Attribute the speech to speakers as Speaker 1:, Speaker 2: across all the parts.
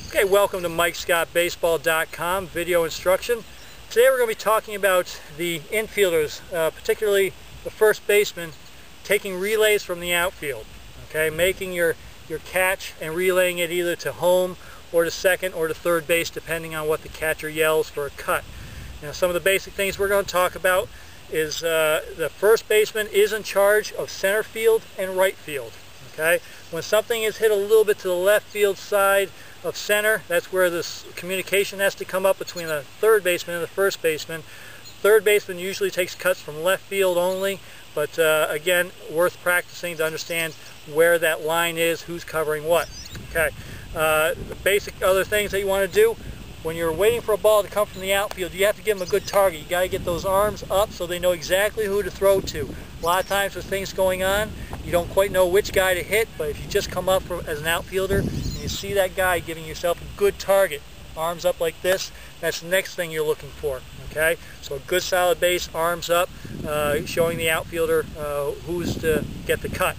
Speaker 1: Okay, welcome to MikeScottBaseball.com video instruction. Today we're going to be talking about the infielders, particularly the first baseman, taking relays from the outfield. Okay, making your catch and relaying it either to home or to second or to third base, depending on what the catcher yells for a cut. Now, some of the basic things we're going to talk about is the first baseman is in charge of center field and right field. Okay, when something is hit a little bit to the left field side of center, that's where this communication has to come up between the third baseman and the first baseman. Third baseman usually takes cuts from left field only, but again, worth practicing to understand where that line is, who's covering what. Okay, the basic other things that you want to do when you're waiting for a ball to come from the outfield, you have to give them a good target. You got to get those arms up so they know exactly who to throw to. A lot of times with things going on, you don't quite know which guy to hit, but if you just come up as an outfielder and you see that guy, giving yourself a good target, arms up like this, that's the next thing you're looking for. Okay, so a good solid base, arms up, showing the outfielder who's to get the cut.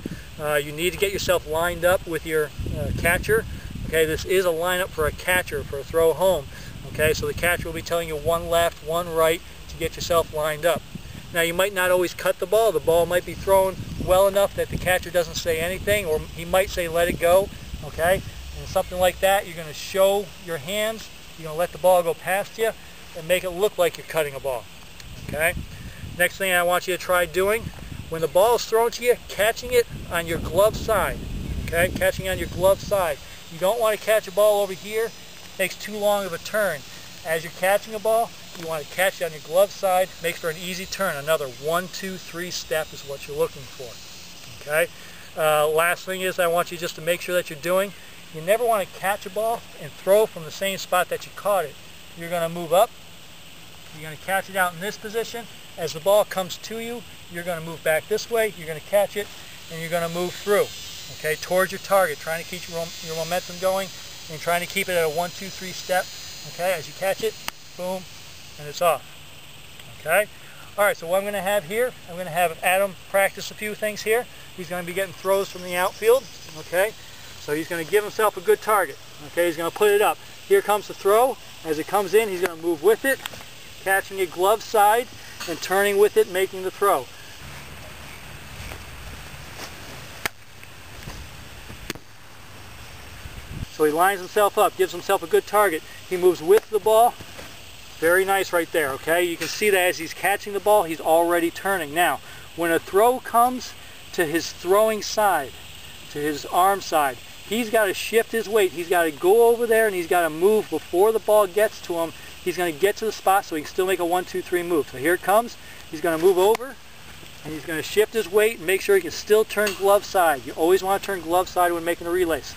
Speaker 1: You need to get yourself lined up with your catcher. Okay, this is a lineup for a catcher for a throw home. Okay, so the catcher will be telling you one left, one right to get yourself lined up. Now, you might not always cut the ball. The ball might be thrown well enough that the catcher doesn't say anything, or he might say let it go. Okay, and something like that, you're going to show your hands. You're going to let the ball go past you and make it look like you're cutting a ball. Okay, next thing I want you to try doing, when the ball is thrown to you, catching it on your glove side. Okay, catching on your glove side. You don't want to catch a ball over here. It takes too long of a turn. As you're catching a ball, you want to catch it on your glove side. Make for an easy turn. Another 1, 2, 3 step is what you're looking for. Okay. Last thing is I want you just to make sure that you're doing. You never want to catch a ball and throw from the same spot that you caught it. You're going to move up. You're going to catch it out in this position. As the ball comes to you, you're going to move back this way. You're going to catch it, and you're going to move through. Okay, towards your target, trying to keep your momentum going and trying to keep it at a 1, 2, 3 step. Okay, as you catch it, boom, and it's off. Okay, all right, so what I'm going to have here, I'm going to have Adam practice a few things here. He's going to be getting throws from the outfield. Okay, so he's going to give himself a good target. Okay, he's going to put it up. Here comes the throw. As it comes in, he's going to move with it, catching it glove side and turning with it, making the throw. So he lines himself up, gives himself a good target. He moves with the ball. Very nice right there, okay? You can see that as he's catching the ball, he's already turning. Now, when a throw comes to his throwing side, to his arm side, he's got to shift his weight. He's got to go over there and he's got to move before the ball gets to him. He's going to get to the spot so he can still make a 1, 2, 3 move. So here it comes. He's going to move over and he's going to shift his weight and make sure he can still turn glove side. You always want to turn glove side when making a relays.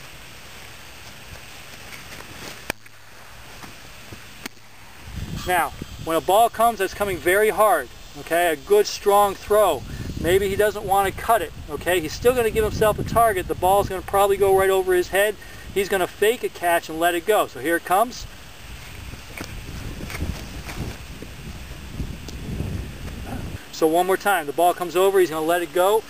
Speaker 1: Now, when a ball comes that's coming very hard, okay, a good strong throw, maybe he doesn't want to cut it, okay, he's still going to give himself a target. The ball's going to probably go right over his head. He's going to fake a catch and let it go. So here it comes. So one more time, the ball comes over, he's going to let it go,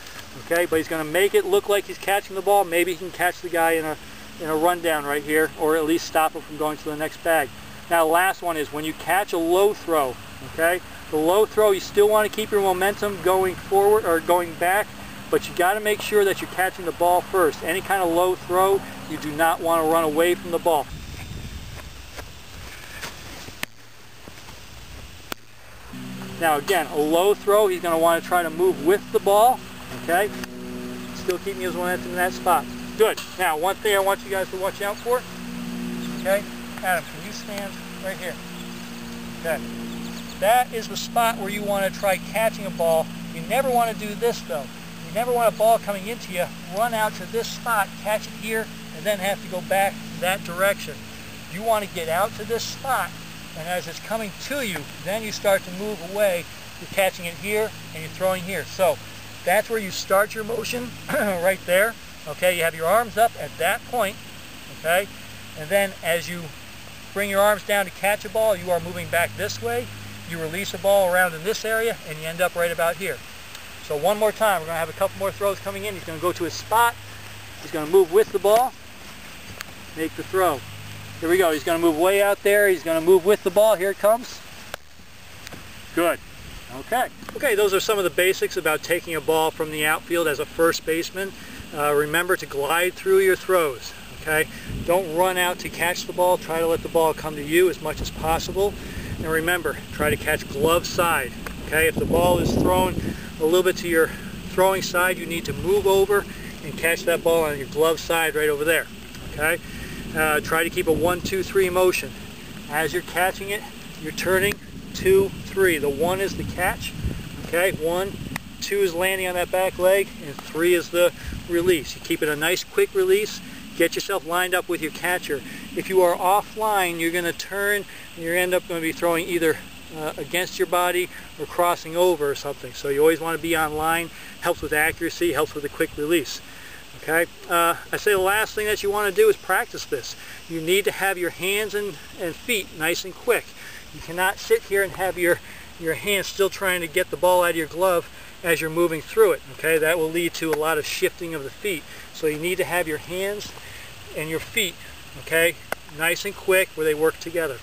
Speaker 1: okay, but he's going to make it look like he's catching the ball. Maybe he can catch the guy in a rundown right here, or at least stop him from going to the next bag. Now, last one is when you catch a low throw, okay? The low throw, you still want to keep your momentum going forward or going back, but you got to make sure that you're catching the ball first. Any kind of low throw, you do not want to run away from the ball. Now, again, a low throw, he's going to want to try to move with the ball, okay? Still keeping his momentum in that spot. Good. Now, one thing I want you guys to watch out for, okay? Adam, can you stand right here? Okay. That is the spot where you want to try catching a ball. You never want to do this, though. You never want a ball coming into you, run out to this spot, catch it here, and then have to go back that direction. You want to get out to this spot, and as it's coming to you, then you start to move away. You're catching it here, and you're throwing here. So that's where you start your motion, right there. Okay, you have your arms up at that point, okay? And then as you bring your arms down to catch a ball, you are moving back this way. You release a ball around in this area, and you end up right about here. So one more time, we're going to have a couple more throws coming in. He's going to go to his spot. He's going to move with the ball, make the throw. Here we go. He's going to move way out there. He's going to move with the ball. Here it comes. Good. Okay. Okay, those are some of the basics about taking a ball from the outfield as a first baseman. Remember to glide through your throws. Okay? Don't run out to catch the ball. Try to let the ball come to you as much as possible. And remember, try to catch glove side. Okay? If the ball is thrown a little bit to your throwing side, you need to move over and catch that ball on your glove side right over there. Okay? Try to keep a 1, 2, 3 motion. As you're catching it, you're turning 2, 3. The 1 is the catch. Okay? 1, 2 is landing on that back leg, and 3 is the release. You keep it a nice quick release. Get yourself lined up with your catcher. If you are offline, you're going to turn and you end up going to be throwing either against your body or crossing over or something. So you always want to be on line. Helps with accuracy, helps with a quick release. Okay, I say the last thing that you want to do is practice this. You need to have your hands and feet nice and quick. You cannot sit here and have your hands still trying to get the ball out of your glove as you're moving through it. Okay, that will lead to a lot of shifting of the feet. So you need to have your hands and your feet, okay, nice and quick where they work together.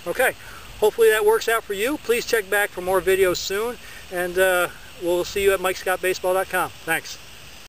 Speaker 1: Okay, hopefully that works out for you. Please check back for more videos soon, and we'll see you at MikeScottBaseball.com. Thanks.